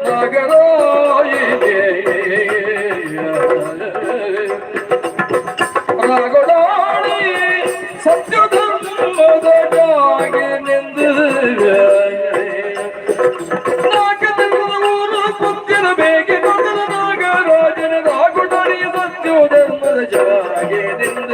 ನಗರಾಯಿಗೆ ರಾಗಡಾಡಿ ಸತ್ಯಧರ್ಮದ ಜಾಗಿನಿಂದ ನಾಗದೂರು ಕುತ್ತಿನ ಬೇಗೆ ಕೊಡಲ ನಾಗರಾಜನ ರಾಗಡಾಡಿ ಸತ್ಯಧರ್ಮದ ಜಾಗಿನಿಂದ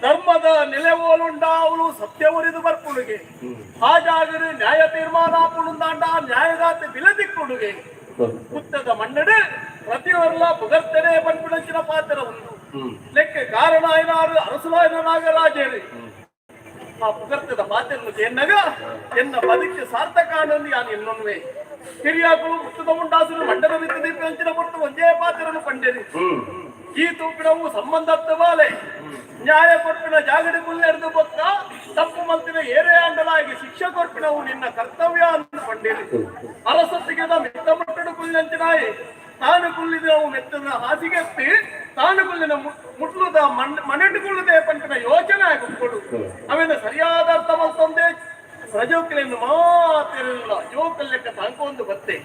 ಧರ್ಮದ ನಿಲವೋಲುಂಡಾವಲು ಸತ್ಯವರಿದು ಬರ್ಪುಡುಗೆ ಹಾಜಾಗರು ನ್ಯಾಯ ತೀರ್ಮಾನ ಪುಳುಂದಾಂಡ ನ್ಯಾಯದಾತ ಬಿಲದಿ ಕೊಡುಗೆ ಪುತ್ತದ ಮನ್ನಡೆ ಪ್ರತಿಯೊರ್ಲ ಪುಗರ್ತನೆ ಪಂಪಿನಂಚಿನ ಪಾತ್ರ ಉಂಟು ಲೆಕ್ಕ ಕಾರಣ ಐನಾರು ಅರಸುಲಾಯನ ನಾಗರಾಜೇರಿ ಆ ಪುಗರ್ತದ ಪಾತ್ರನ್ನು ಎನ್ನಗ ಎನ್ನ ಬದುಕಿ ಸಾರ್ಥಕ ಅನ್ನೊಂದು ಯಾನು ಎನ್ನೊನ್ವೆ ಹಿರಿಯಾಕಳು ಮುತ್ತದ ಮುಂಡಾಸರು ಮಂಡಲ ಬಿತ್ತು ದೀಪಿನಂಚಿನ ಹೊರತು ಒಂದೇ ಪಾತ್ರವನ್ನು ಕಂಡೇರಿ ಈ ತೂಪಿನವು ಸಂಬಂಧತ್ತ ಬಾಲೆ ನ್ಯಾಯ ಕೊಟ್ಟಿನ ಜಾಗಡಿ ಕುಲ್ಲೆರ್ದು ಬೊಕ್ಕ ತಪ್ಪು ಮಂತಿನ ಏರೇ ಅಂಡಲಾಗಿ ಶಿಕ್ಷೆ ಕೊಟ್ಟಿನವು ನಿನ್ನ ಕರ್ತವ್ಯ ಅಂತ ಕೊಂಡೇರಿ ಅರಸತ್ತಿಗೆದ ಮೆತ್ತ ಮುಟ್ಟಡು ಕುಲ್ಲಂಚಿನಾಯಿ ತಾನು ಕುಲ್ಲಿದವು ಮೆತ್ತದ ಹಾಸಿಗೆತ್ತಿ ತಾನು ಕುಲ್ಲಿನ ಮುಟ್ಲುದ ಮನೆಟ್ಟುಕೊಳ್ಳುದೇ ಪಂಪಿನ ಯೋಚನೆ ಆಗಿಕೊಡು ಅವೇನು ಸರಿಯಾದ ಅರ್ಥ ಮಲ್ತೊಂದೇ ಪ್ರಜೋಕಲೆಯನ್ನು ಮಾತಿರಲಿಲ್ಲ ಜೋಕಲ್ಲೆಕ್ಕ ತಾಂಕೊಂದು ಬತ್ತೆ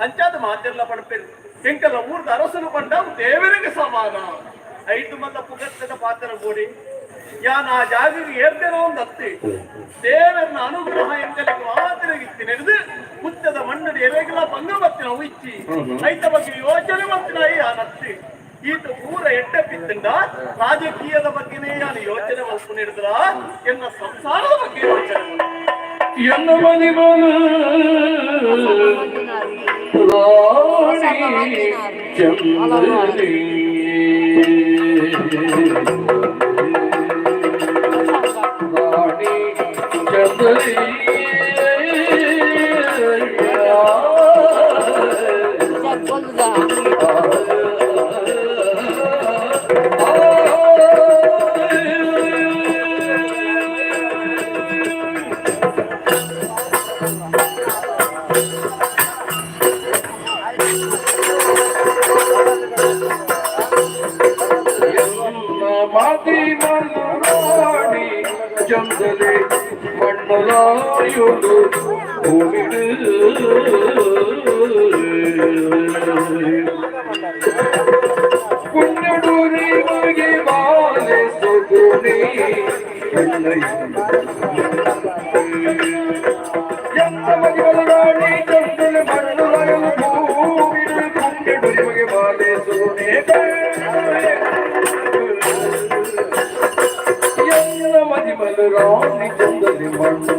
ಅಂಚಾದ ಮಾತಿರಲ್ಲ ಪಡ್ಪೇರು ಎಂಕಲ ಊರ್ದ ಅರಸನು ಕಂಡ ದೇವರಿಗೆ ಸಮಾನ 5 ಮಂದ ಪುಗತ್ತದ ಪಾತ್ರ ಗೋಡಿ ಯಾನ ಆ ಜಾಗಿಗೆ ಏರ್ತೇನೋ ಒಂದು ಹತ್ತಿ ದೇವರನ್ನ ಅನುಗ್ರಹ ಎಂಕಲಿಗೆ ಮಾತಿರಗಿತ್ತಿ ನಡೆದು ಮುತ್ತದ ಮಣ್ಣಡಿ ಎರೆಗಿಲ್ಲ ಭಂಗ ಬತ್ತಿನ ಉಚ್ಚಿ ರೈತ ಬಗ್ಗೆ ಯೋಚನೆ ಮಾಡ್ತಿನ ಆ ನತ್ತಿ ಈತ ಪೂರ ಎಟ್ಟಪ್ಪಿದ್ದಂಡ ರಾಜಕೀಯದ ಬಗ್ಗೆನೇ ನಾನು ಯೋಚನೆ ಮಾಡ್ಕೊಂಡಿಡಿದ್ರ ಎನ್ನ ಸಂಸಾರದ ಬಗ್ಗೆ ಯೋಚನೆ ಎನ್ನ ಮನೆ ರಾಣಿ ಚಂದ್ರನಿ ರಾಣಿ ಚಂದ್ರನಿ ಮಾತಿ ಮಣ್ಣಾಡಿ ಚಂದಲೆ ಮಣ್ಣಲಾಯುಡು ಭೂಮಿಡು ಪುಣ್ಯಡೂರಿ ಮಗೆ ಬಾಲೆ ಸಗುಣಿ ಎಂತ ಮಗಳಾಡಿ ಚಂದಲೆ ಮಣ್ಣಲಾಯುಡು ಭೂಮಿಡು ಪುಣ್ಯಡೂರಿ ಮಗೆ ಬಾಲೆ ಸಗುಣಿ ಮದಿಮಲು ರಾಣಿ ಚಂದಲಿ ಮಣ್ಣು